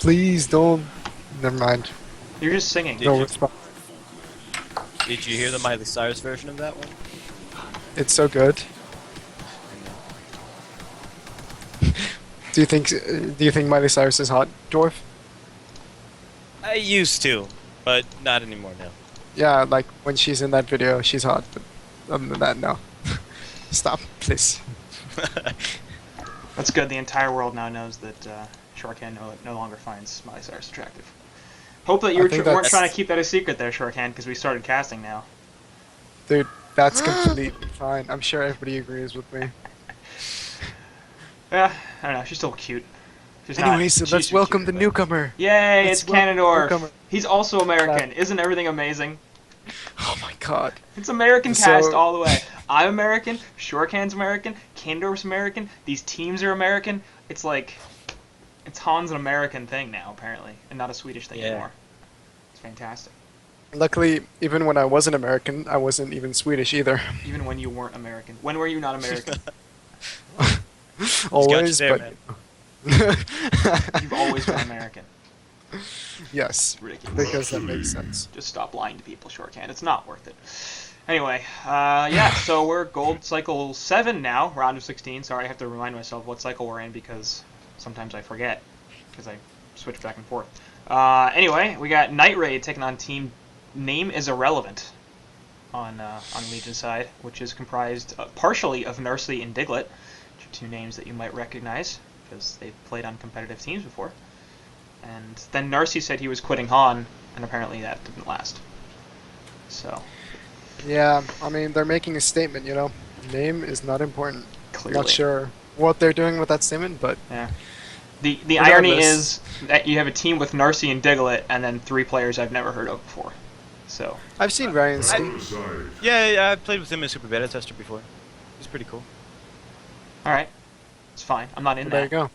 Please don't. Never mind. You're just singing. No response. Did you hear the Miley Cyrus version of that one? It's so good. Do you think Miley Cyrus is hot, Dwarf? I used to, but not anymore now. Yeah, like when she's in that video, she's hot. But other than that, no. Stop, please. That's good. The entire world now knows that Shorkan no longer finds Miley Cyrus attractive. Hope that you weren't trying to keep that a secret there, Shorkan, because we started casting now. Dude, that's completely fine. I'm sure everybody agrees with me. Yeah, I don't know. She's still cute. Anyway, so let's welcome the newcomer. Yay, it's Canondwarf. He's also American. Clap. Isn't everything amazing? Oh my god. It's American cast all the way. I'm American, Shorkan's American, Canondwarf's American, these teams are American. It's like, it's HoN's an American thing now, apparently, and not a Swedish thing anymore. It's fantastic. Luckily, even when I wasn't American, I wasn't even Swedish either. Even when you weren't American. When were you not American? Always, there, but... You've always been American. Yes, Ridiculous. because that makes sense. Just stop lying to people, Shorkan. It's not worth it. Anyway, yeah, so we're gold cycle 7 now, round of 16. Sorry, I have to remind myself what cycle we're in because sometimes I forget because I switch back and forth. Anyway, we got Night Raid taking on team Name is Irrelevant on Legion side, which is comprised partially of Nursey and Diglett, which are two names that you might recognize because they've played on competitive teams before. And then Nursey said he was quitting HoN, and apparently that didn't last. So. Yeah, I mean, they're making a statement, you know. Name is not important. Clearly. Not sure what they're doing with that statement, but... Yeah. The irony is that you have a team with Nursey and Diglett, and then 3 players I've never heard of before. So. I've seen Ryan Steam. Yeah, I played with him in Super Beta Tester before. He's pretty cool. Alright. It's fine. I'm not in There that. you go.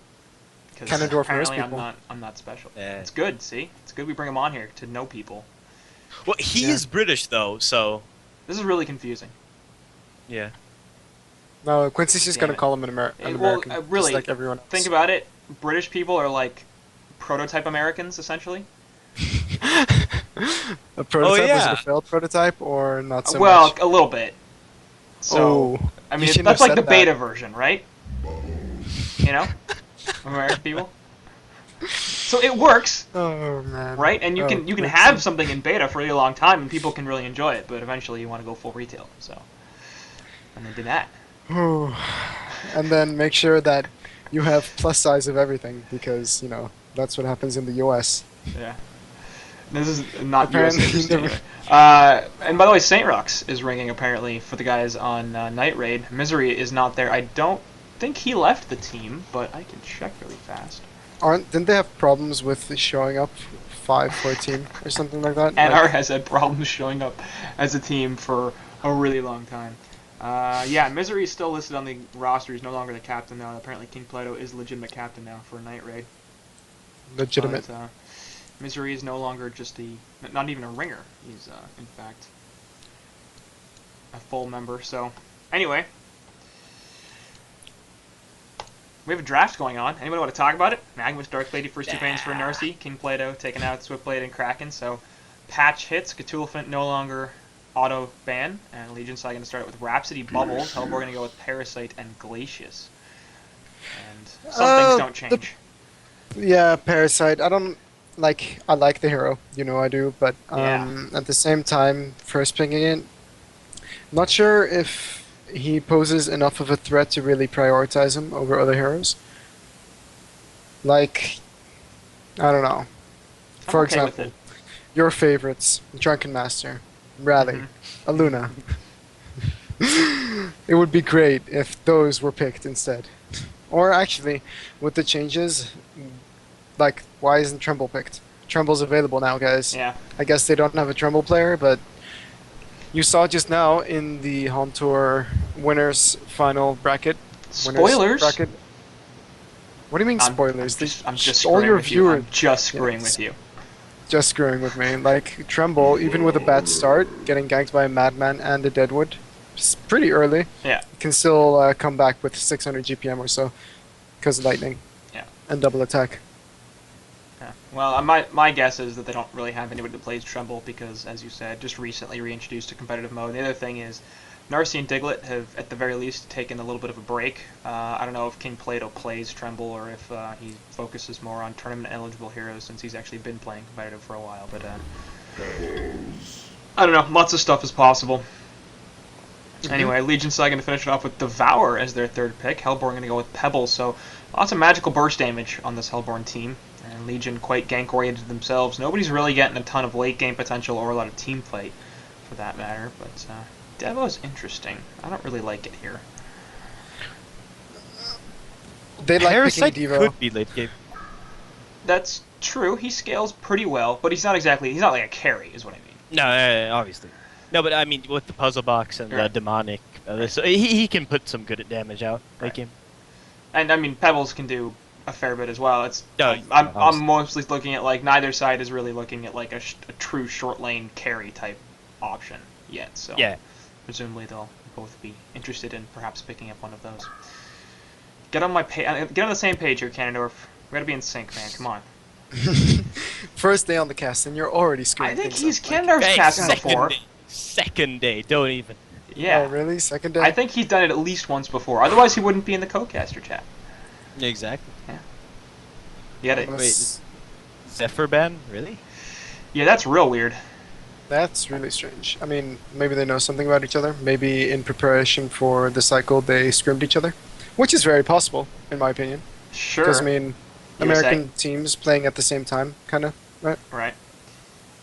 Canondwarf Apparently people. I'm not special. Yeah. It's good, see? It's good we bring him on here to know people. Well, he is British, though, so... This is really confusing. Yeah. No, Quincy's just going to call him an American, really, just like everyone else. Think about it. British people are like prototype Americans, essentially. A prototype? Was it a failed prototype, or not so much? Well, a little bit. So, I mean, that's like the beta version, right? You know? American people. So it works. Oh man. Right? And you can have something in beta for a really long time and people can really enjoy it, but eventually you want to go full retail. So and then do that. And then make sure that you have plus size of everything because, you know, that's what happens in the US. Yeah. This is not apparently US anyway. And by the way, Saint Rux is ringing apparently for the guys on Night Raid. Misery is not there. I don't think he left the team, but I can check really fast. Didn't they have problems with showing up 5 for a team or something like that? NR has had problems showing up as a team for a really long time. Yeah, Misery is still listed on the roster. He's no longer the captain now. Apparently King Plato is legitimate captain now for Night Raid. Legitimate. But, Misery is no longer just not even a ringer. He's, in fact, a full member. So, anyway. We have a draft going on. Anybody want to talk about it? Magnus, Dark Lady, first 2 pains for Nursey. King Plato taking out Swiftblade and Kraken. So, patch hits. Cthulhu no longer auto ban. And Legion side going to start with Rhapsody, Bubbles. Hellbore going to go with Parasite and Glacius. And some things don't change. Yeah, Parasite. I like the hero. You know I do. But Yeah. at the same time, first picking it, not sure if he poses enough of a threat to really prioritize him over other heroes. Like, I don't know. For example, your favorites, Drunken Master, Rally, Aluna. It would be great if those were picked instead. Or actually, with the changes, like, why isn't Tremble picked? Tremble's available now, guys. Yeah. I guess they don't have a Tremble player, but you saw just now in the HoN Tour winners final bracket. Spoilers. Bracket. What do you mean spoilers? I'm just all your viewers. I'm just screwing with you. Just screwing with me. Like Tremble, even with a bad start, getting ganked by a Madman and a Deadwood, it's pretty early. Yeah. Can still come back with 600 GPM or so, because of lightning. Yeah. And double attack. Yeah. Well, my guess is that they don't really have anybody that plays Tremble because, as you said, just recently reintroduced to competitive mode. The other thing is, Narcy and Diglett have, at the very least, taken a little bit of a break. I don't know if King Plato plays Tremble or if he focuses more on tournament-eligible heroes since he's actually been playing competitive for a while. But I don't know. Lots of stuff is possible. Anyway, Legion Side going to finish it off with Devour as their third pick. Hellborn going to go with Pebbles. So lots of magical burst damage on this Hellborn team. And Legion quite gank-oriented themselves. Nobody's really getting a ton of late-game potential or a lot of team fight, for that matter. But Devo's interesting. I don't really like it here. They like Parasite picking Devo. could be late game. That's true. He scales pretty well, but he's not like a carry, is what I mean. No, obviously. No, but I mean, with the puzzle box and the Right. demonic, so he can put some good damage out late Right. game. And I mean, Pebbles can do a fair bit as well. It's No, I'm obviously. mostly looking at like neither side is really looking at like a true short lane carry type option yet. So Yeah. presumably they'll both be interested in perhaps picking up one of those. Get on my get on the same page here, Canondwarf. We gotta be in sync, man. Come on. First day on the cast, and you're already screwing I think things he's up. Like, Canondorf's Hey, cast him second before. day. Second day, don't even. Yeah. Oh, really? Second day? I think he's done it at least once before. Otherwise, he wouldn't be in the co-caster chat. Exactly. Yeah, Unless- Zephyr ban? Really? yeah, that's real weird. That's really strange. I mean, maybe they know something about each other. Maybe in preparation for the cycle, they scrimmed each other, which is very possible, in my opinion. Sure. Because I mean, You were American teams playing at the same time, kind of, right? Right.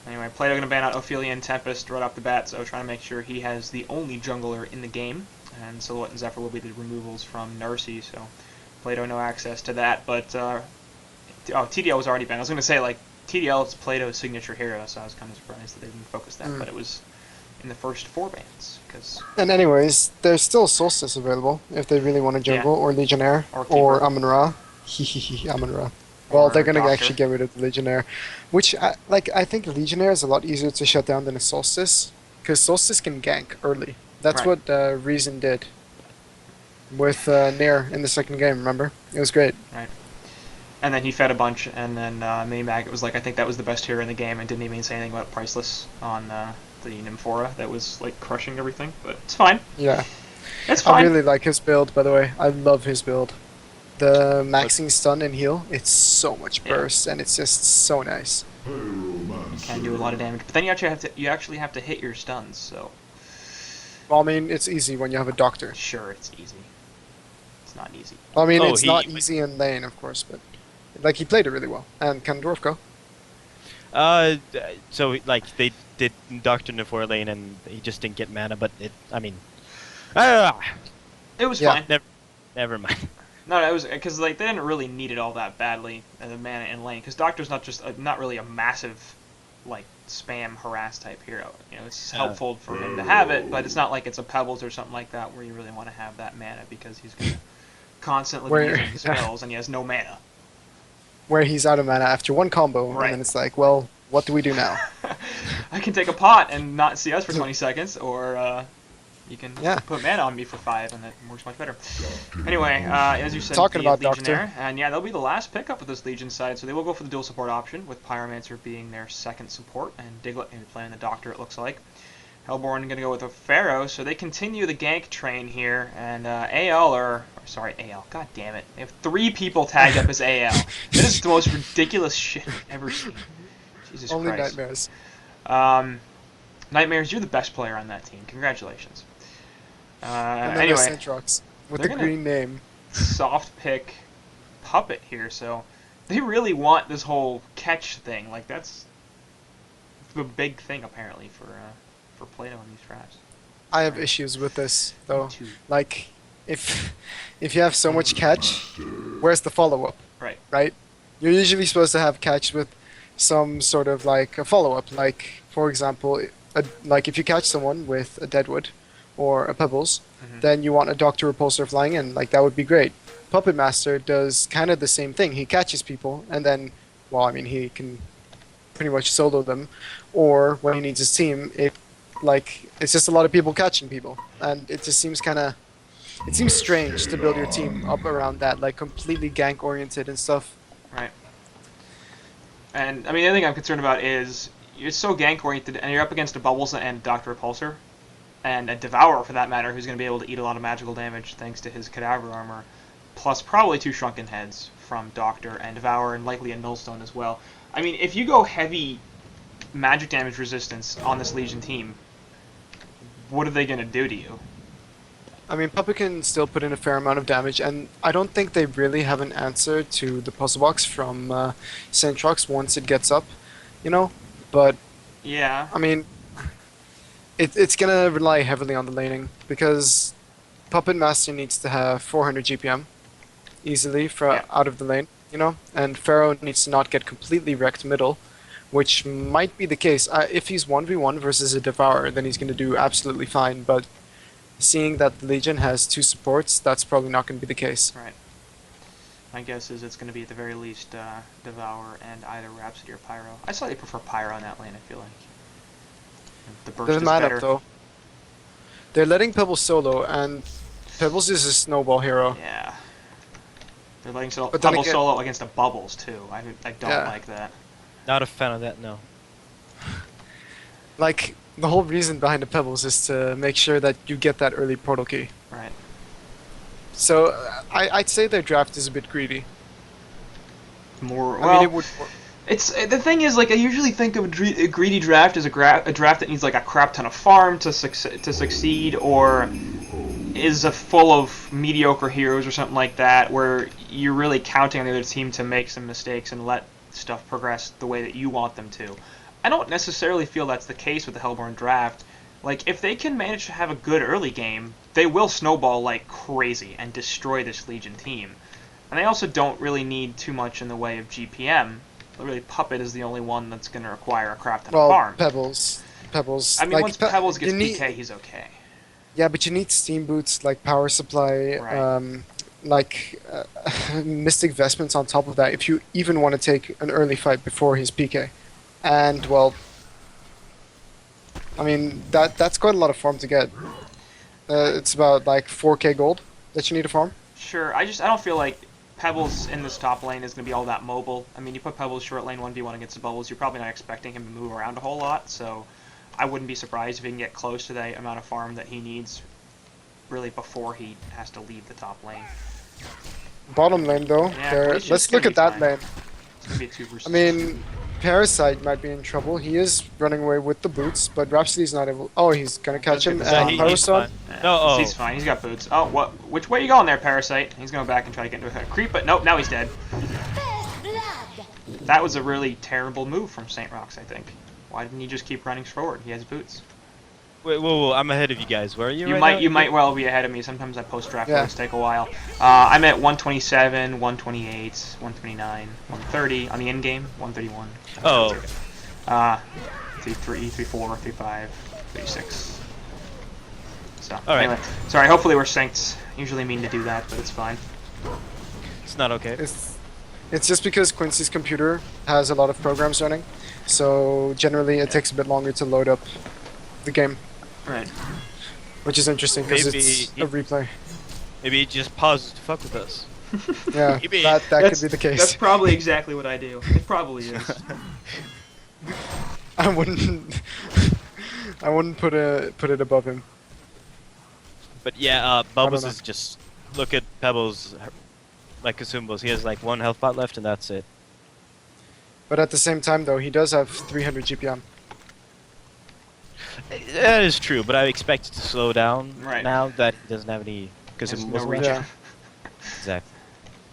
Anyway, Plato gonna ban out Ophelia and Tempest right off the bat, so trying to make sure he has the only jungler in the game. And Silhouette and Zephyr will be the removals from Narcy, so Plato no access to that. But TDL was already banned. I was gonna say like TDL is Plato's signature hero, so I was kind of surprised that they didn't focus that. But it was in the first 4 bans because And anyways, there's still Solstice available if they really want to jungle, or Legionnaire, Or or Keeper. Amun-Ra. Hehehe, Amun-Ra. Well, Or they're gonna Doctor. actually get rid of the Legionnaire, which I think Legionnaire is a lot easier to shut down than a Solstice, because Solstice can gank early. That's Right. what Reason did with Nair in the second game. Remember, it was great. and then he fed a bunch, and then Minimag was like, I think that was the best hero in the game, and didn't even say anything about Priceless on the Nymphora that was like crushing everything. But it's fine. Yeah, It's fine. I really like his build. By the way, I love his build. The maxing stun and heal, it's so much Yeah. burst, and it's just so nice. Can do a lot of damage, but then you actually have to hit your stuns. So Well, I mean, it's easy when you have a doctor. sure, it's easy. It's not easy. I mean, Oh, it's not easy in lane, of course, but like he played it really well. And can Dwarf go? So like they did Doctor Nivore lane and he just didn't get mana, but I mean, ah, It was Yeah. fine. never mind. No, it was because like they didn't really need it all that badly as a mana in lane. Because Doctor's not really a massive like spam harass type hero. You know, it's helpful for him to have it, but it's not like it's a Pebbles or something like that where you really want to have that mana because he's gonna constantly be Where- using spells and he has no mana. Where he's out of mana after one combo, Right. and then it's like, well, what do we do now? I can take a pot and not see us for 20 seconds, or you can Yeah. put mana on me for 5, and that works much better. Anyway, as you said, Talking the about Legionnaire, Doctor. and yeah, they'll be the last pickup of this Legion side, so they will go for the dual support option, with Pyromancer being their second support, and Diglett going to be playing the Doctor, it looks like. Hellborn going to go with a Pharaoh, so they continue the gank train here, and sorry, AL, god damn it. They have 3 people tagged up as AL. That is the most ridiculous shit I've ever seen. Jesus Only Christ. nightmares. Nightmares, you're the best player on that team. Congratulations. And then Anyway, there's Centrox with they're the gonna- green name. soft pick Puppet here, so they really want this whole catch thing. Like, that's the big thing, apparently, for Plato in these drafts. I have issues with this though. Too. Like, if you have so much catch, where's the follow up? Right. Right? You're usually supposed to have catch with some sort of like a follow up. Like, for example, like if you catch someone with a Deadwood or a Pebbles, Mhm. then you want a Doctor Repulsor flying in. Like, that would be great. Puppet Master does kind of the same thing. He catches people, and then, well, I mean, he can pretty much solo them. Or when he needs his team, it's just a lot of people catching people, and it just seems it seems strange to build your team up around that, like completely gank oriented and stuff. Right. And I mean, the other thing I'm concerned about is you're so gank oriented, and you're up against a Bubbles and Dr. Repulsor, and a Devourer for that matter, who's going to be able to eat a lot of magical damage thanks to his Cadaver armor, plus probably 2 Shrunken Heads from Doctor and Devourer, and likely a Nullstone as well. I mean, if you go heavy magic damage resistance on this Legion team, what are they going to do to you? I mean, Puppet can still put in a fair amount of damage, and I don't think they really have an answer to the puzzle box from Saint Trox once it gets up, you know? But, Yeah. I mean, it's gonna rely heavily on the laning, because Puppet Master needs to have 400 GPM easily out of the lane, you know? And Pharaoh needs to not get completely wrecked middle, which might be the case. If he's 1v1 versus a Devourer, then he's gonna do absolutely fine, but seeing that the Legion has 2 supports, that's probably not going to be the case. Right. My guess is it's going to be at the very least Devourer and either Rhapsody or Pyro. I slightly prefer Pyro on that lane, I feel like. The burst Doesn't is matter better. though. They're letting Pebbles solo, and Pebbles is a snowball hero. Yeah. They're letting But then Pebbles again- solo against the Bubbles, too. I don't Yeah. like that. Not a fan of that, no. Like, the whole reason behind the Pebbles is to make sure that you get that early portal key. Right. So, I'd say their draft is a bit greedy. More. I Well, mean, it would. it's the thing is, like, I usually think of a greedy draft as a draft that needs like a crap ton of farm to succeed, or is full of mediocre heroes or something like that, where you're really counting on the other team to make some mistakes and let stuff progress the way that you want them to. I don't necessarily feel that's the case with the Hellborn draft. Like, if they can manage to have a good early game, they will snowball like crazy and destroy this Legion team. And they also don't really need too much in the way of GPM. Really, Puppet is the only one that's going to require a crap ton of Well, farm. Pebbles. I mean, like, once Pebbles gets you need- PK, he's okay. Yeah, but you need steam boots, like power supply, Right. like mystic vestments on top of that if you even want to take an early fight before his PK. And, well, I mean, that's quite a lot of farm to get. It's about like 4k gold that you need to farm. Sure, I don't feel like Pebbles in this top lane is going to be all that mobile. I mean, you put Pebbles short lane 1v1 against the Bubbles, you're probably not expecting him to move around a whole lot, so I wouldn't be surprised if he can get close to the amount of farm that he needs really before he has to leave the top lane. Bottom lane though, Yeah, Breach is let's gonna look at be that fine. lane. It's going to be a 2 versus I mean, Parasite might be in trouble. He is running away with the boots, but Rhapsody's not able. Oh, he's gonna catch him. Yeah, And he's Parasite. fine. Yeah, No, oh. he's fine. He's got boots. Oh, what? Which way you going there, Parasite? He's going back and try to get into a creep, but nope, now he's dead. That was a really terrible move from Saint Rox, I think. Why didn't he just keep running forward? He has boots. Wait, whoa, I'm ahead of you guys. Where are you? You right might now? you might well be ahead of me. Sometimes I post draft Yeah. lists take a while. I'm at 127, 128, 129, 130 on the end game. 131. Oh. 33, 34, 35, 36. So All right. anyway, sorry. Hopefully we're synced. Usually mean to do that, but it's fine. It's not okay. It's just because Quincy's computer has a lot of programs running, so generally it takes a bit longer to load up the game, Right. which is interesting because Maybe it's a replay. Maybe he just pauses to fuck with us. Yeah, Maybe. that could be the case. That's probably exactly what I do. It probably is. I wouldn't. I wouldn't put it above him. But yeah, Bubbles know. is just look at Pebbles, like Kasumbos. He has like 1 health pot left, and that's it. But at the same time, though, he does have 300 GPM. That is true, but I expect it to slow down Right. now that he doesn't have any There's Kasumbos no left. reach. Yeah, Exactly.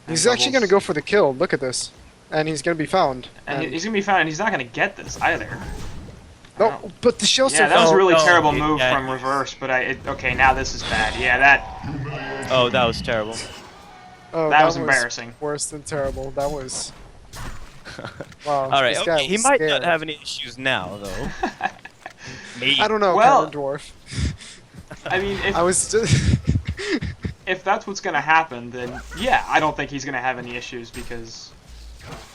he's And actually gonna Bubbles- go for the kill. Look at this, and he's gonna be found. And he's gonna be fine. He's not gonna get this either. no, but the shell Yeah, that was a really no, terrible it- move yeah. from reverse. But okay, now this is bad. Yeah, that Oh, that was terrible. Oh, that was embarrassing. Worse than terrible. That was. Wow. All right, this guy okay, he was might scared. not have any issues now, though. Maybe. I don't know, Well- Canondwarf. I mean, I was just. if that's what's gonna happen, then yeah, I don't think he's gonna have any issues because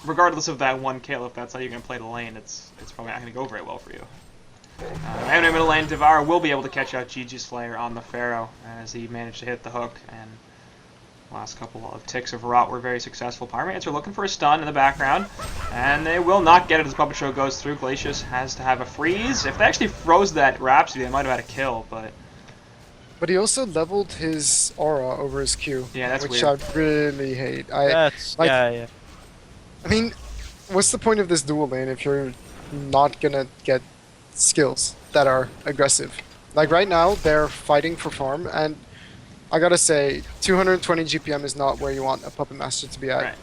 regardless of that one kill, if that's how you're gonna play the lane, it's probably not gonna go very well for you. And in middle lane, Devourer will be able to catch out GG Slayer on the Pharaoh as he managed to hit the hook, and Last couple of ticks of rot were very successful. Pyramids are looking for a stun in the background, and they will not get it as the puppet show goes through. Glacius has to have a freeze. If they actually froze that Rhapsody, they might have had a kill, but But he also leveled his aura over his Q. Yeah, that's which weird. I really hate. That's like- yeah. I mean, what's the point of this dual lane if you're not gonna get skills that are aggressive? Like right now, they're fighting for farm, and I gotta say, 220 GPM is not where you want a Puppet Master to be at. right.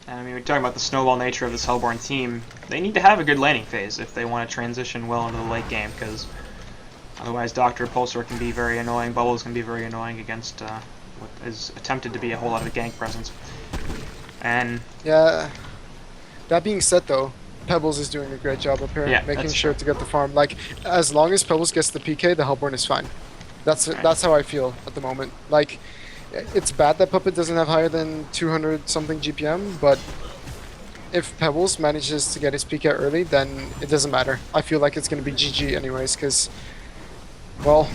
And I mean, we're talking about the snowball nature of this Hellborn team. They need to have a good laning phase if they want to transition well into the late game, because otherwise Dr. Repulsor can be very annoying, Bubbles can be very annoying against what is attempted to be a whole lot of a gank presence. And Yeah. That being said, though, Pebbles is doing a great job up here, Yeah, making that's sure true. to get the farm. Like, as long as Pebbles gets the PK, the Hellborn is fine. That's Right. that's how I feel at the moment. Like, it's bad that Puppet doesn't have higher than 200 something GPM, but if Pebbles manages to get his PK early, then it doesn't matter. I feel like it's going to be GG anyways, because, well,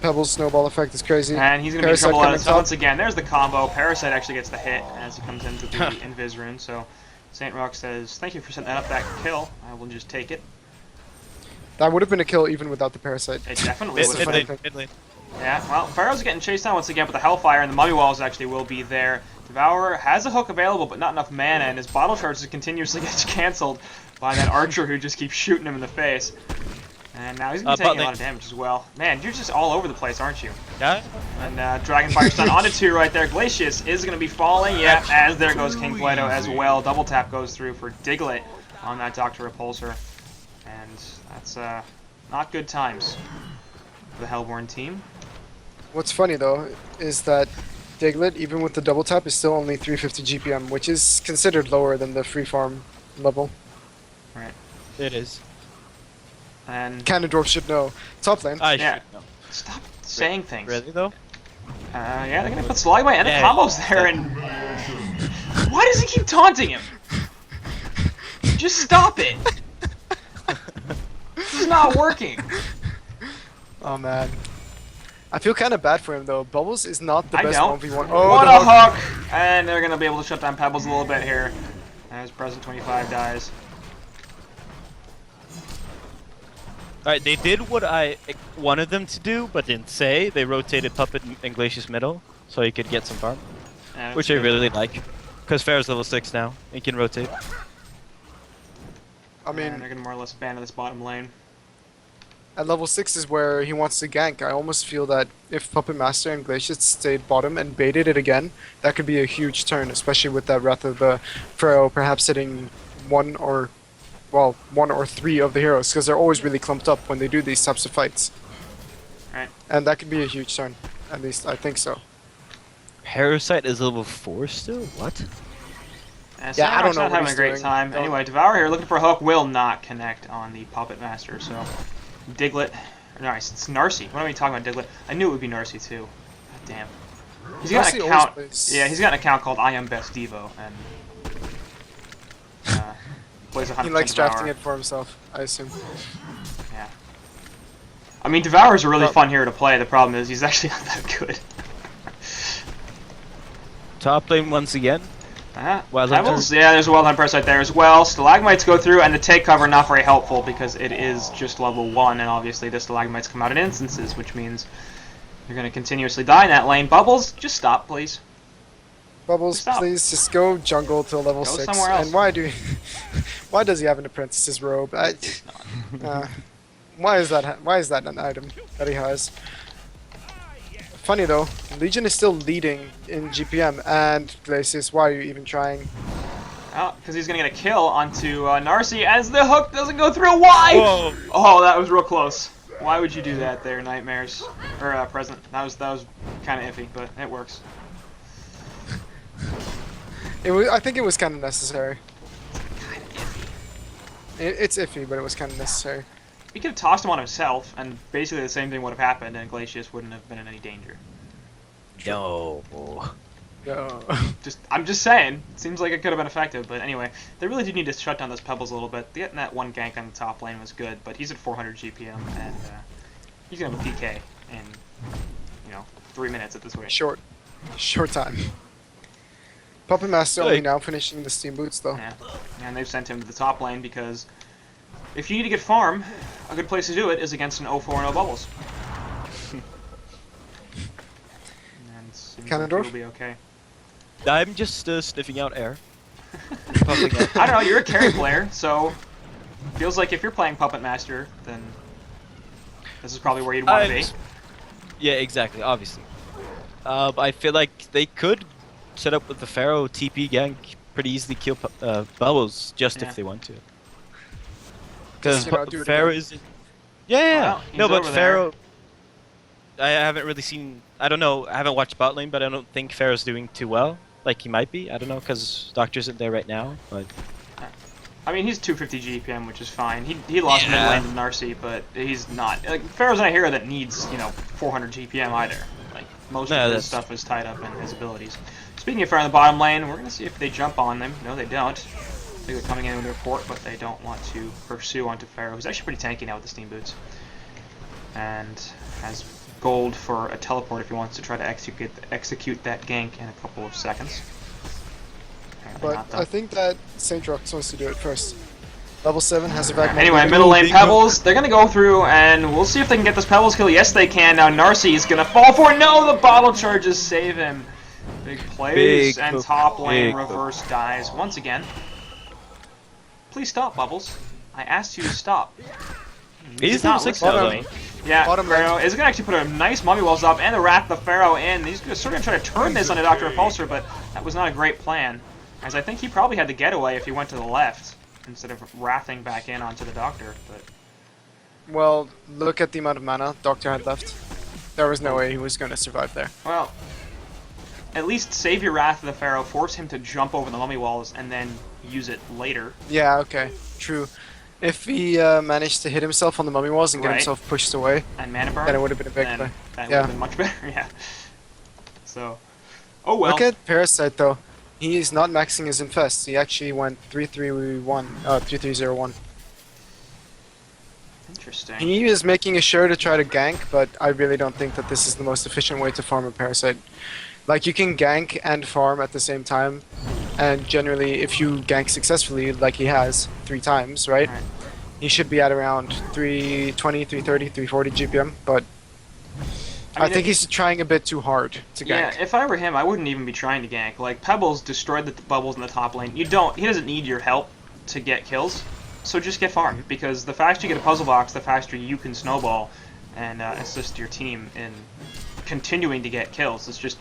Pebbles' snowball effect is crazy. And he's going to be in Parasite trouble coming top. once again. There's the combo. Parasite actually gets the hit as he comes into the Invis rune. So Saint Rock says, "Thank you for setting up that kill. I will just take it." That would have been a kill even without the Parasite. It definitely Mid- would mid- have funny been. thing. Mid lane. Yeah, well, Pharaoh's getting chased down once again with the Hellfire, and the Mummy Walls actually will be there. Devourer has a hook available, but not enough mana, and his bottle charges continuously gets cancelled by that archer who just keeps shooting him in the face. And now he's going to be bot taking a lane. lot of damage as well. Man, you're just all over the place, aren't you? Yeah. And Dragonfire stun onto 2 right there. Glacius is going to be falling. Yep, as there goes King Plato as well. Double tap goes through for Diglett on that Dr. Repulsor. And that's not good times for the Hellborn team. What's funny though is that Diglett, even with the double tap, is still only 350 GPM, which is considered lower than the free farm level. Right. It is. And Canondwarf should know. Top lane. I Yeah. should know. stop saying things. Really though? Yeah, they're going to put Slugway and the Yeah. combos there. And why does he keep taunting him? Just stop it. This is not working. Oh man. I feel kind of bad for him though. Bubbles is not the I best don't. 1v1. What the a hook. hook! And they're going to be able to shut down Pebbles a little bit here as Present 25 dies. Alright, they did what I wanted them to do, but didn't say. They rotated Puppet and Glacius middle, so he could get some farm. And Which I really like. Because Farah's level 6 now. He can rotate. I mean, they're going to more or less abandon this bottom lane. at level 6 is where he wants to gank. I almost feel that if Puppet Master and Glacius stayed bottom and baited it again, that could be a huge turn, especially with that Wrath of the Pharaoh perhaps hitting one or three of the heroes, because they're always really clumped up when they do these types of fights. Right. And that could be a huge turn. At least I think so. Parasite is level 4 still? What? And Yeah, I don't Samrock's know not what having he's a great doing. time. No. Anyway, Devour here looking for a hook will not connect on the Puppet Master, so Diglett. Nice, it's Narcy. What am I talking about, Diglett? I knew it would be Narcy too. God damn. He's got Narcy an always account. plays- Yeah, he's got an account called I Am Best Devo, and plays 100% He likes Devour. drafting it for himself, I assume. Yeah. I mean, Devour's a really Well- fun hero to play. The problem is he's actually not that good. Top lane once again. Wild Pebbles, Hunter. yeah, there's a Wild Hunt Parasite there as well. Stalagmites go through, and the take cover not very helpful because it is just level 1, and obviously the Stalagmites come out in instances, which means you're going to continuously die in that lane. Bubbles, just stop, please. Bubbles, Stop. please just go jungle till level Go 6. somewhere else. And why do why does he have an apprentice's robe? Why is that an item that he has? Funny though, Legion is still leading in GPM, and Glacius, why are you even trying? Oh, because he's going to get a kill onto Narcy as the hook doesn't go through. Why? Whoa! Oh, that was real close. Why would you do that there, Nightmares? Or Present. That was kind of iffy, but it works. I think it was kind of necessary. It's iffy, but it was kind of necessary. He could have tossed him on himself, and basically the same thing would have happened, and Glacius wouldn't have been in any danger. No. No. I'm just saying. It seems like it could have been effective, but anyway, they really do need to shut down those Pebbles a little bit. Getting that one gank on the top lane was good, but he's at 400 GPM, and he's gonna have a PK in, 3 minutes at this rate. Short time. Puppet Master only now finishing the steam boots though. Yeah, and they've sent him to the top lane because if you need to get farm, a good place to do it is against an 0-4 and 0 bubbles. And it seems like Canondwarf? he'll be okay. I'm just sniffing out air. Puffing out. I don't know, you're a carry player, so feels like if you're playing Puppet Master, then this is probably where you'd want to be. Yeah, exactly, obviously. I feel like they could set up with the Pharaoh TP gank, pretty easily kill Bubbles just if they want to. Because Pharaoh is... Yeah. Well, no, but over Pharaoh... I haven't really seen... I don't know, I haven't watched bot lane, but I don't think Pharaoh's doing too well. Like he might be, I don't know, because Doctor isn't there right now, but... I mean, he's 250 GPM, which is fine. He lost mid lane to Narcy, but he's not... Like, Pharaoh's not a hero that needs, 400 GPM either. Like, most of his stuff is tied up in his abilities. Speaking of Pharaoh in the bottom lane, we're going to see if they jump on them. No, they don't. I think they're coming in with their port, but they don't want to pursue onto Pharaoh, who's actually pretty tanky now with the steam boots. And has gold for a teleport if he wants to try to execute that gank in a couple of seconds. But I think that Saint Rox wants to do it first. Level 7 has a back. Anyway, middle lane Pebbles. They're gonna go through, and we'll see if they can get this Pebbles kill. Yes, they can. Now Narcy is gonna fall for it. No, the bottle charges save him. Big plays, and top lane reverse dies once again. Please stop, Bubbles. I asked you to stop. He's level 6 now, though. Yeah, Pharaoh is going to actually put a nice Mummy Walls up and the Wrath of the Pharaoh in. He's sort of going to try to turn this onto Dr. Repulsor, but that was not a great plan. As I think he probably had the getaway if he went to the left instead of wrathing back in onto the Doctor. But well, look at the amount of mana Doctor had left. There was no way he was going to survive there. Well, at least save your Wrath of the Pharaoh, force him to jump over the Mummy Walls, and then use it later. Yeah, okay, true. If he managed to hit himself on the Mummy Walls and get himself pushed away, and mana burn, then it would have been a big play. That would have been much better, yeah. So, oh well. Look at Parasite though. He is not maxing his infest. He actually went 3-3-1. Interesting. He is making a sure to try to gank, but I really don't think that this is the most efficient way to farm a Parasite. Like, you can gank and farm at the same time, and generally, if you gank successfully, like he has 3 times, right? He should be at around 320, 330, 340 GPM, but I think he's trying a bit too hard to gank. Yeah, if I were him, I wouldn't even be trying to gank. Like, Pebbles destroyed the bubbles in the top lane. He doesn't need your help to get kills, so just get farm, because the faster you get a puzzle box, the faster you can snowball and assist your team in continuing to get kills. It's just...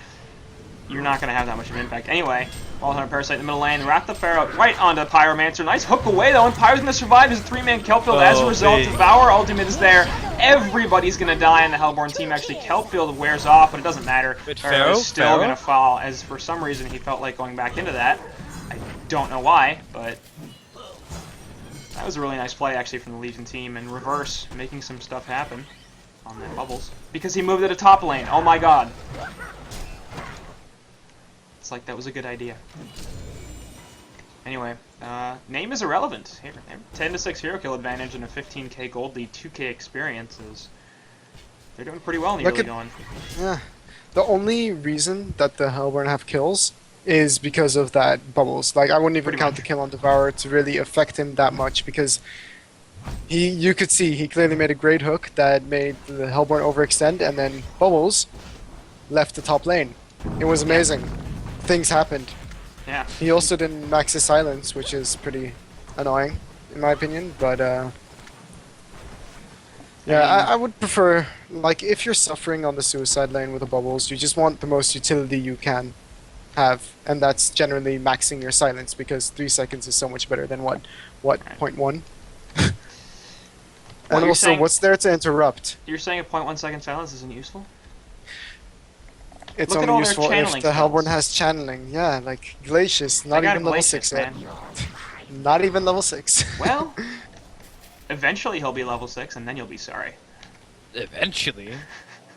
you're not going to have that much of an impact. Anyway, Ball Hunter Parasite in the middle lane. Wrath the Pharaoh right onto Pyromancer. Nice hook away, though, and Pyro's going to survive as a 3-man Kelpfield. As a result, Devour ultimate is there. Everybody's going to die in the Hellborn team. Actually, Kelpfield wears off, but it doesn't matter. Pharaoh's still going to fall, as for some reason he felt like going back into that. I don't know why, but that was a really nice play, actually, from the Legion team. And Reverse making some stuff happen on that Bubbles. Because he moved to the top lane. Oh my god. Like that was a good idea. Anyway, name is irrelevant. Here, 10-6 hero kill advantage and a 15k gold lead, 2k experiences. They're doing pretty well in the early going. Yeah, the only reason that the Hellborn have kills is because of that Bubbles. Like, I wouldn't even count the kill on Devourer to really affect him that much, because you could see he clearly made a great hook that made the Hellborn overextend, and then Bubbles left the top lane. It was amazing. Things happened. Yeah. He also didn't max his silence, which is pretty annoying, in my opinion. But yeah, I would prefer, like, if you're suffering on the suicide lane with the Bubbles, you just want the most utility you can have, and that's generally maxing your silence, because 3 seconds is so much better than what 0.1. And also, what's there to interrupt? You're saying a 0.1 second silence isn't useful? It's only useful if the Hellborn has channeling. Yeah, like Glacius, not even level 6 yet. Not even level 6. Well, eventually he'll be level 6, and then you'll be sorry. Eventually?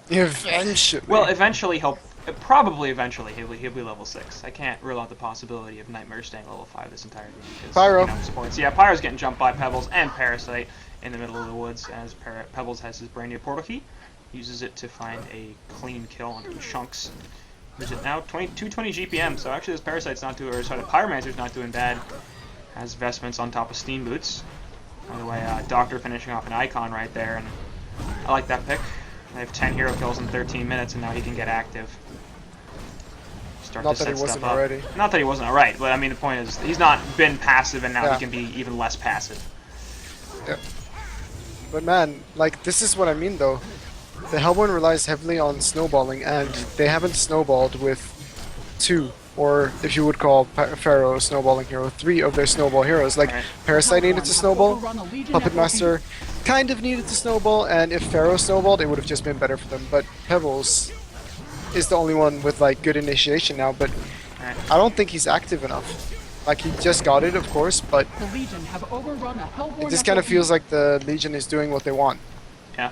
Eventually. Well, eventually probably eventually he'll be level 6. I can't rule out the possibility of Nightmare staying level 5 this entire game. Because, Pyro. Supports. Yeah, Pyro's getting jumped by Pebbles and Parasite in the middle of the woods, as Pebbles has his brand new portal key. uses it to find a clean kill on Chunks. Is it now 220 GPM? So actually, this Parasite's not doing, or sorry, the Pyromancer's not doing bad. Has vestments on top of Steam Boots. By the way, Doctor finishing off an icon right there, and I like that pick. They have 10 hero kills in 13 minutes, and now he can get active. Start Not to that he set wasn't stuff up. already. Not that he wasn't alright, but I mean the point is he's not been passive, and now Yeah. he can be even less passive. Yeah. But man, like, this is what I mean though. The Hellborn relies heavily on snowballing, and they haven't snowballed with 2, or if you would call Pharaoh a snowballing hero, 3 of their snowball heroes. Like, Right. Parasite needed to snowball, Puppet Master kind of needed to snowball, and if Pharaoh snowballed, it would have just been better for them. But Pebbles is the only one with, like, good initiation now, but Right. I don't think he's active enough. Like, he just got it, of course, but The Legion have overrun a Hellborn it just kind of feels like the Legion is doing what they want. Yeah.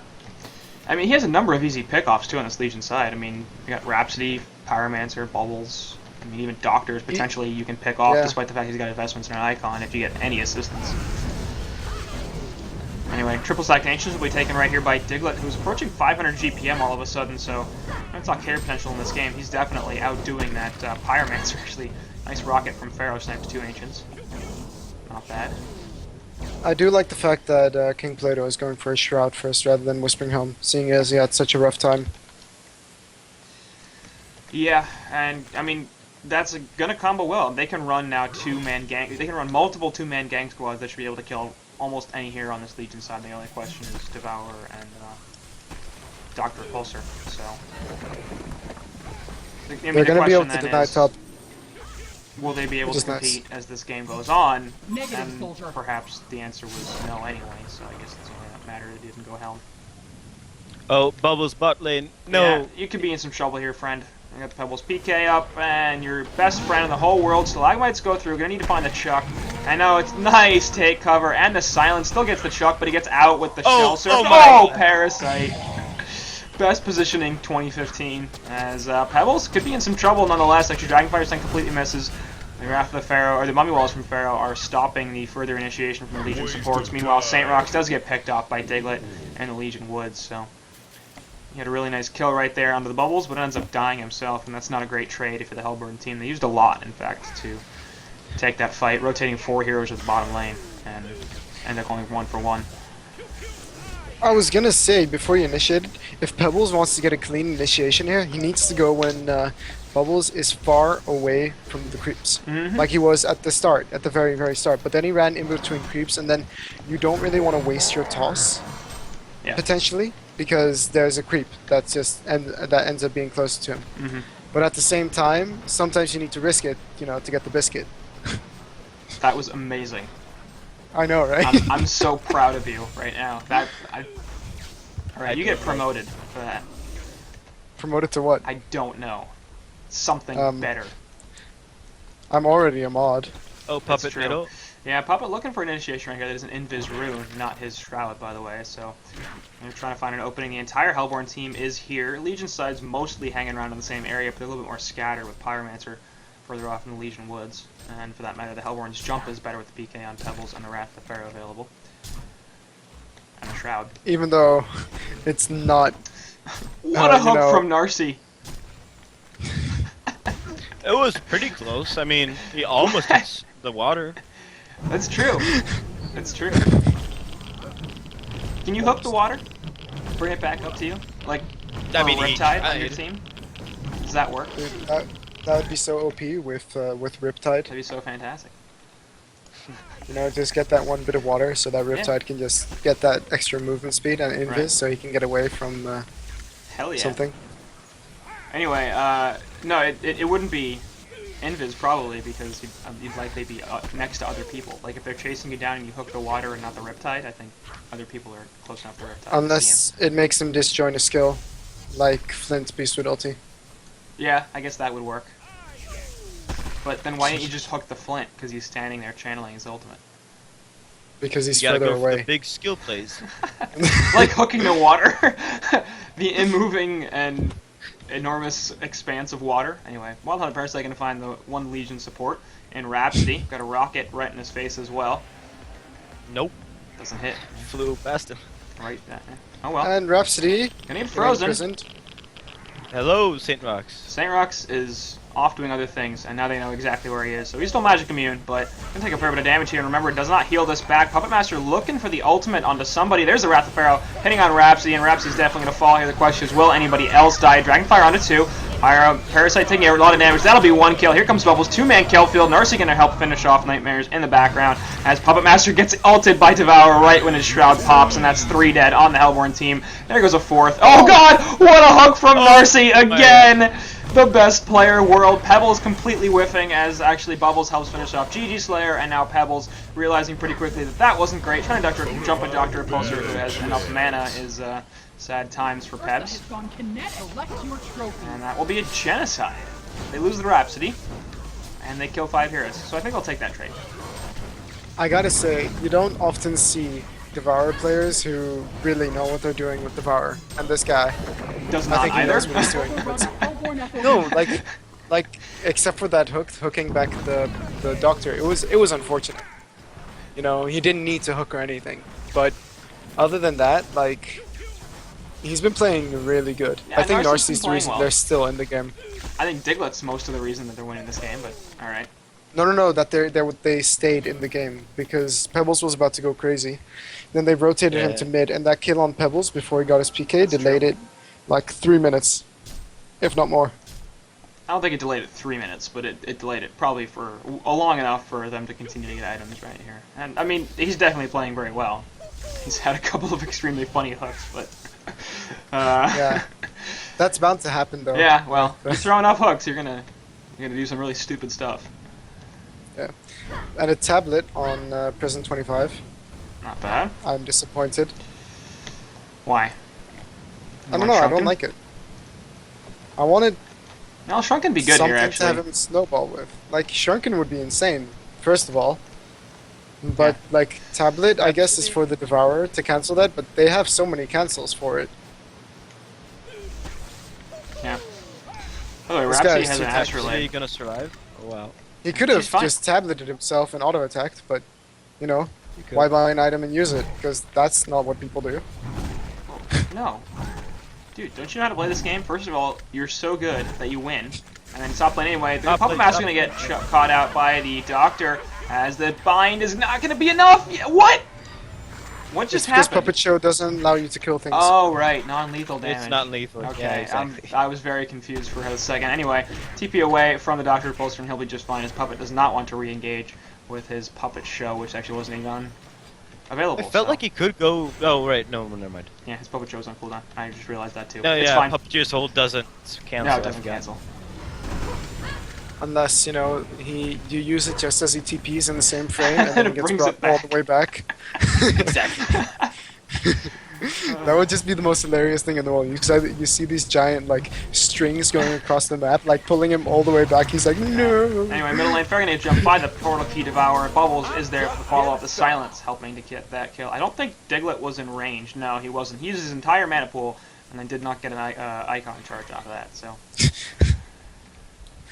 I mean, he has a number of easy pickoffs too on this Legion side. I mean, you got Rhapsody, Pyromancer, Bubbles. I mean, even Doctors potentially you can pick off, Yeah. despite the fact he's got investments in an icon if you get any assistance. Anyway, triple stack Ancients will be taken right here by Diglett, who's approaching 500 GPM all of a sudden, so let's talk carry potential in this game. He's definitely outdoing that Pyromancer, actually. Nice rocket from Pharaoh, sniped 2 Ancients. Not bad. I do like the fact that King Plato is going for a Shroud first rather than Whispering Helm, seeing as he had such a rough time. Yeah, and I mean, that's gonna combo well. They can run now 2-man gang. They can run multiple 2-man gang squads that should be able to kill almost any hero on this Legion side. The only question is Devourer and Doctor Repulsor. So I mean, They're the going to be able question to then deny is, top. will they be able which to is nice. compete as this game goes on? Negative, And soldier. perhaps the answer was no anyway. So I guess it's only that matter it didn't go Helm. Oh, Bubbles bot lane. No. Yeah, you could be in some trouble here, friend. I got the Pebbles PK up, and your best friend in the whole world, Stalagmites go through. Gonna need to find the Chuck. I know, it's nice, take cover, and the Silence still gets the Chuck, but he gets out with the Shell Surf. oh my- Parasite! Best positioning 2015, as Pebbles could be in some trouble nonetheless. Actually, Dragonfire Stun completely misses. The Wrath of the Pharaoh, or the Mummy Walls from Pharaoh, are stopping the further initiation from the Legion supports. Meanwhile, Saint Rocks does get picked off by Diglett and the Legion Woods, so he had a really nice kill right there under the bubbles, but ends up dying himself, and that's not a great trade for the Hellborn team. They used a lot, in fact, to take that fight, rotating 4 heroes to the bottom lane, and end up going 1-for-1. I was going to say, before you initiate, if Pebbles wants to get a clean initiation here, he needs to go when Bubbles is far away from the creeps. Mhm. Like he was at the start, at the very, very start. But then he ran in between creeps, and then you don't really want to waste your toss, Yeah. potentially, because there's a creep that's just that ends up being closer to him. Mm-hmm. But at the same time, sometimes you need to risk it, you know, to get the biscuit. That was amazing. I know, right? I'm so proud of you right now. Alright, you get promoted for that. Promoted to what? I don't know. Something better. I'm already a mod. Oh, That's Puppet true. middle. Yeah, Puppet looking for an initiation right here. That is an Invis rune, not his Shroud, by the way. So they're trying to find an opening. The entire Hellborn team is here. Legion side's mostly hanging around in the same area, but they're a little bit more scattered with Pyromancer further off in the Legion Woods. And for that matter, the Hellborn's jump is better with the PK on Pebbles and the Wrath of the Pharaoh available. And the Shroud. Even though it's not. What a you hook know- from Narcy! It was pretty close. I mean, he almost hits the water. That's true. That's true. Can you hook the water? Bring it back up to you? Like, I mean, a he Riptide on your tried. team? Does that work? Dude, that would be so OP with Riptide. That'd be so fantastic. You know, just get that one bit of water so that Riptide can just get that extra movement speed and invis, Right. so he can get away from Hell yeah. something. Anyway, no, it wouldn't be Invis probably, because you'd likely be next to other people. Like if they're chasing you down and you hook the water and not the Riptide, I think other people are close enough to Riptide. to see Unless it makes him disjoin a skill, like Flint's Beast with ulti. him. Yeah, I guess that would work. But then why didn't you just hook the Flint? Because he's standing there channeling his ultimate. Because he's You gotta further go for the away. big skill plays. Like hooking the water. The immoving and enormous expanse of water. Anyway, Wild Hunter Parasite gonna find the one Legion support in Rhapsody. Got a rocket right in his face as well. Nope. Doesn't hit. Flew past him. Right. Oh well. And Rhapsody Gonna get getting frozen. imprisoned. Hello, St. Rox. St. Rux is off doing other things, and now they know exactly where he is. So he's still magic immune, but gonna take a fair bit of damage here. And remember, it does not heal this back. Puppet Master looking for the ultimate onto somebody. There's the Wrath of Pharaoh hitting on Rhapsody, and Rhapsody's definitely gonna fall here. The question is, will anybody else die? Dragonfire onto 2. Parasite taking a lot of damage. That'll be 1 kill. Here comes Bubbles. 2-man kill field. Narcy gonna help finish off Nightmares in the background as Puppet Master gets ulted by Devour right when his shroud pops, and that's 3 dead on the Hellborn team. There goes a 4th. Oh god! What a hook from Narcy again! The best player world. Pebbles completely whiffing as actually Bubbles helps finish off GG Slayer, and now Pebbles realizing pretty quickly that that wasn't great. Trying to jump a Doctor Repulsor who has enough mana is sad times for Pebs. And that will be a genocide. They lose the Rhapsody, and they kill 5 heroes. So I think I'll take that trade. I gotta say, you don't often see Devour players who really know what they're doing with Devour, and this guy, Does I not think he either. knows what he's doing. No, like except for that hooking back the Doctor, it was unfortunate. You know, he didn't need to hook or anything, but other than that, like, he's been playing really good. Yeah, I think Narcy's been Narcy's the playing reason well. they're still in the game. I think Diglett's most of the reason that they're winning this game, but alright. No, that they stayed in the game because Pebbles was about to go crazy. Then they rotated him to mid, and that kill on Pebbles before he got his PK delayed it like 3 minutes, if not more. I don't think it delayed it 3 minutes, but it delayed it probably for long enough for them to continue to get items right here. And I mean, he's definitely playing very well. He's had a couple of extremely funny hooks, but Yeah, that's bound to happen though. yeah. Well, you throw enough hooks, you're gonna do some really stupid stuff. Yeah, and a tablet on Prison 25. Not bad. I'm disappointed. Why? I don't know. I don't like it. I wanted No, Shrunken be good something here to have actually. him snowball with. Like Shurken would be insane, first of all. But like tablet, I guess is for the Devourer to cancel that. But they have so many cancels for it. Yeah. By the way, This Rhapsody guy's has too an tactical. Are you astrolabe. gonna survive? Oh wow. He could He's have fine. just tableted himself and auto attacked, but you know, You could. why buy an item and use it? Because that's not what people do. No. Dude, don't you know how to play this game? First of all, you're so good that you win. And then stop playing anyway. The Puppet Master's gonna get caught out by the Doctor as the bind is not gonna be enough. Yeah, what? What just Because happened? Puppet Show doesn't allow you to kill things. Oh, right. Non-lethal damage. It's not lethal. Okay, Yeah, exactly. I was very confused for a second. Anyway, TP away from the Doctor Repulsor and he'll be just fine. His Puppet does not want to re-engage with his Puppet Show, which actually wasn't even available. I felt so. like he could go. Oh right, no, never mind. Yeah, his Puppet Show's on cooldown. I just realized that too. No, It's yeah, fine. Puppeteer's hold doesn't cancel. No, it I doesn't forgot. cancel. Unless, you know, you use it just as he TPs in the same frame and then it it gets brings brought it all back. the way back. Exactly. That would just be the most hilarious thing in the world. You see these giant, like, strings going across the map, like, pulling him all the way back. He's like, no! Anyway, middle lane, fair gonna jump by the portal key Devourer. Bubbles is there to follow up the silence, helping to get that kill. I don't think Diglett was in range. No, he wasn't. He used his entire mana pool and then did not get an icon charge off of that, so.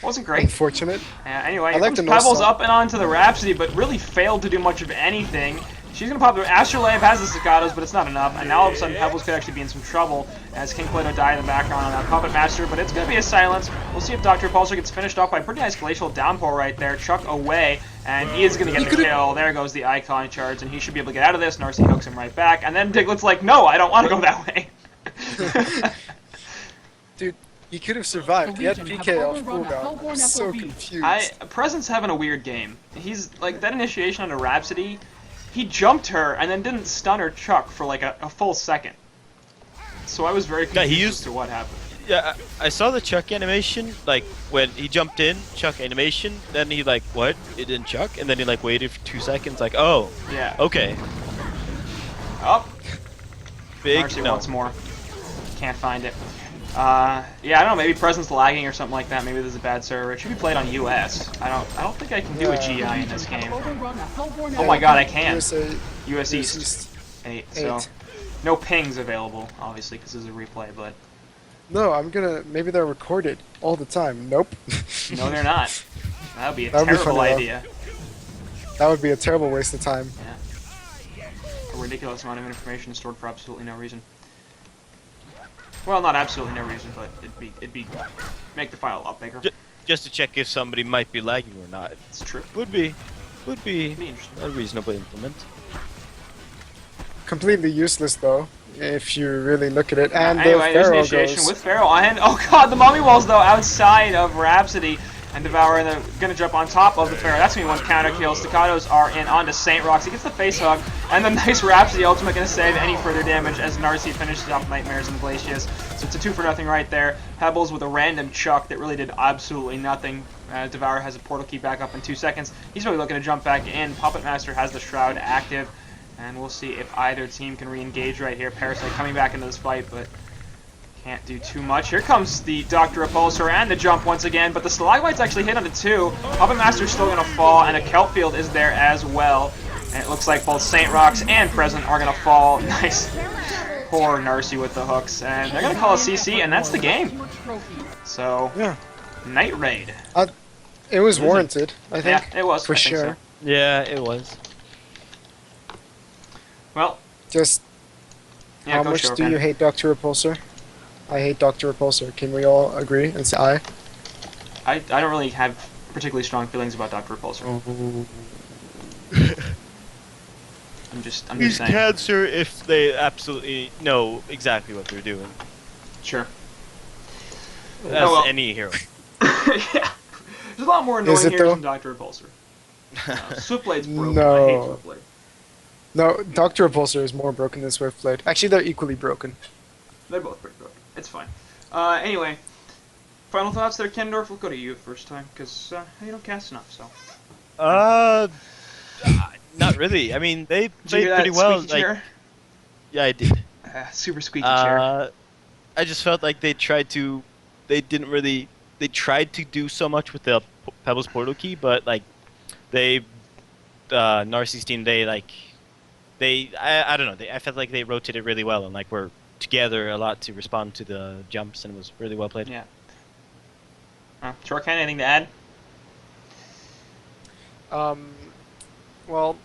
Wasn't great. Unfortunate. Anyway, I here like comes the Pebbles no-stop. up and onto the Rhapsody, but really failed to do much of anything. She's gonna pop the Astrolabe, has the Staccatos, but it's not enough. And now all of a sudden Pebbles could actually be in some trouble as King Plato died in the background on that Puppet Master, but it's gonna be a silence. We'll see if Dr. Repulsor gets finished off by a pretty nice Glacial Downpour right there. Chuck away, and he is gonna get the kill. There goes the Icon charge, and he should be able to get out of this. Narcy hooks him right back, and then Diglett's like, no, I don't want to go that way. Dude, he could have survived. He had PK off cooldown. I'm so confused. Presence having a weird game. He's like that initiation on a Rhapsody. He jumped her and then didn't stun or Chuck for like a full second. So I was very Yeah, confused he as used- to what happened. Yeah, I saw the Chuck animation, like, when he jumped in, Chuck animation, then he, like, what? It didn't Chuck? And then he, like, waited for 2 seconds, like, oh, Yeah. okay. Oh, Big, Narcy no. once more. Can't find it. Yeah, I don't know. Maybe Presence lagging or something like that. Maybe there's a bad server. It should be played on US. I don't think I can do a GI in this game. Oh my God, I can. USA, US East East. 8. So no pings available, obviously, because this is a replay. But No, maybe they're recorded all the time. Nope. no, they're not. That would be a That would be terrible funny, though. idea. That would be a terrible waste of time. A ridiculous amount of information stored for absolutely no reason. Well, not absolutely no reason, but it'd be make the file a lot bigger. Just to check if somebody might be lagging or not. It's true. Would be Interesting. a reasonable implement. Completely useless though, if you really look at it. And Anyway, the there's Pharaoh initiation goes. with Pharaoh, and oh god, the mummy walls though outside of Rhapsody, and Devour, and they're gonna jump on top of the Pharaoh. That's gonna be one counter kill. Staccatos are in onto Saint Rocks. He gets the face hug, and the nice Rhapsody ultimate gonna save any further damage as Narcy finishes off Nightmares and Glacius. So it's a 2-for-0 right there. Pebbles with a random chuck that really did absolutely nothing. Devour has a portal key back up in 2 seconds. He's really looking to jump back in. Puppet Master has the Shroud active, and we'll see if either team can re-engage right here. Parasite coming back into this fight, but can't do too much. Here comes the Dr. Repulsor and the jump once again, but the Stalagmite's actually hit onto 2. Puppet Master's still going to fall, and a Kelp Field is there as well. And it looks like both Saint Rocks and Present are going to fall. Nice. Poor Narcy with the hooks. And they're going to call a CC, and that's the game. So, Yeah. Night Raid. It was warranted, I think. Yeah, it was. For I think sure. so. Yeah, it was. Well, Just yeah, how go much do Shorkan. you hate Dr. Repulsor? I hate Dr. Repulsor. Can we all agree and say aye? I don't really have particularly strong feelings about Dr. Repulsor. I'm just He's saying. cancer if they absolutely know exactly what they're doing. Sure. As well. any hero. Yeah. There's a lot more annoying Is it heroes though? than Dr. Repulsor. Swiftblade's broken. No. I hate Swiftblade. No, Dr. Repulsor is more broken than Swiftblade. Actually, they're equally broken. They're both pretty broken. It's fine. Anyway, final thoughts there, Canondwarf? We'll go to you first time, because you don't cast enough, so. Not really. I mean, they Did you played hear pretty that well. squeaky Like, chair? yeah, I did. Super squeaky chair. I just felt like they tried to do so much with the Pebbles portal key, but like Narcy's team, I don't know, I felt like they rotated really well and like were together a lot to respond to the jumps, and it was really well played. Yeah. Shorkan, anything to add? Well,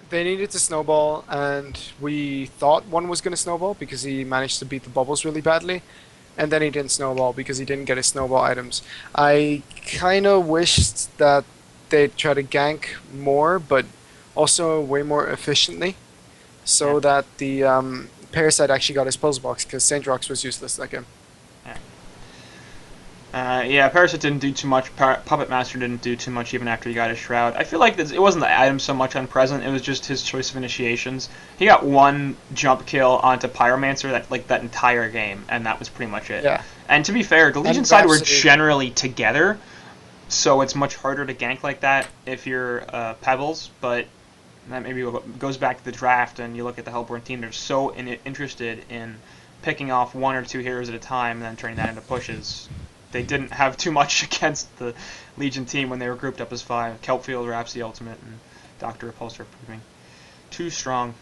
they needed to snowball, and we thought one was going to snowball because he managed to beat the bubbles really badly, and then he didn't snowball because he didn't get his snowball items. I kind of wished that they'd try to gank more, but also way more efficiently, so that the Parasite actually got his puzzle box, because Saint Rocks was useless that game. Yeah, Parasite didn't do too much. Puppet Master didn't do too much even after he got his Shroud. I feel like it wasn't the item so much on Present, it was just his choice of initiations. He got one jump kill onto Pyromancer that entire game, and that was pretty much it. Yeah. And to be fair, the Legion And side were Rhapsody. generally together, so it's much harder to gank like that if you're Pebbles, but that maybe goes back to the draft, and you look at the Hellborn team, they're so interested in picking off 1 or 2 heroes at a time and then turning that into pushes. They didn't have too much against the Legion team when they were grouped up as 5. Kelpfield, Rhapsody Ultimate, and Dr. Repulsor proving too strong.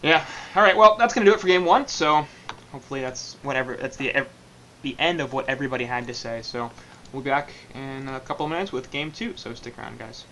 Yeah, alright, well, that's going to do it for Game 1, so hopefully that's the end of what everybody had to say. So we'll be back in a couple of minutes with Game 2, so stick around, guys.